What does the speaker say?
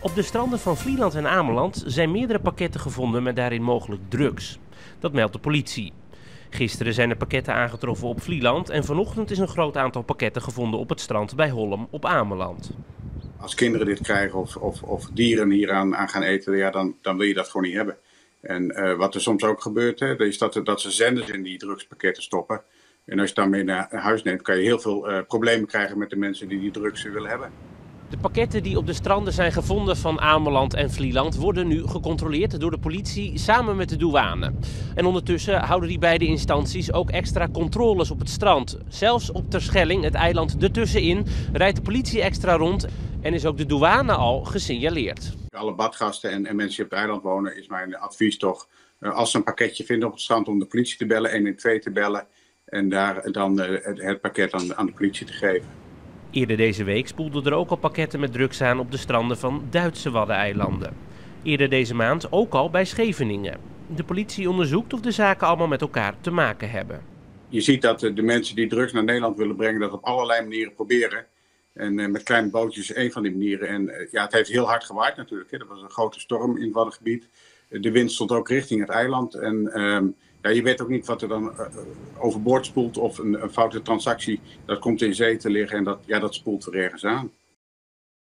Op de stranden van Vlieland en Ameland zijn meerdere pakketten gevonden met daarin mogelijk drugs. Dat meldt de politie. Gisteren zijn er pakketten aangetroffen op Vlieland en vanochtend is een groot aantal pakketten gevonden op het strand bij Hollem op Ameland. Als kinderen dit krijgen of dieren hieraan gaan eten, ja, dan wil je dat gewoon niet hebben. En wat er soms ook gebeurt, is dat ze zenders in die drugspakketten stoppen. En als je het daarmee naar huis neemt, kan je heel veel problemen krijgen met de mensen die drugs willen hebben. De pakketten die op de stranden zijn gevonden van Ameland en Vlieland worden nu gecontroleerd door de politie samen met de douane. En ondertussen houden die beide instanties ook extra controles op het strand. Zelfs op Terschelling, het eiland ertussenin, rijdt de politie extra rond en is ook de douane al gesignaleerd. Alle badgasten en mensen die op het eiland wonen is mijn advies toch, als ze een pakketje vinden op het strand, om de politie te bellen, 112 te bellen en daar dan het pakket aan de politie te geven. Eerder deze week spoelden er ook al pakketten met drugs aan op de stranden van Duitse Waddeneilanden. Eerder deze maand ook al bij Scheveningen. De politie onderzoekt of de zaken allemaal met elkaar te maken hebben. Je ziet dat de mensen die drugs naar Nederland willen brengen dat op allerlei manieren proberen. En met kleine bootjes is één van die manieren. En ja, het heeft heel hard gewaaid natuurlijk. Er was een grote storm in het Waddengebied. De wind stond ook richting het eiland. En ja, je weet ook niet wat er dan overboord spoelt of een foute transactie. Dat komt in zee te liggen en dat spoelt weer ergens aan.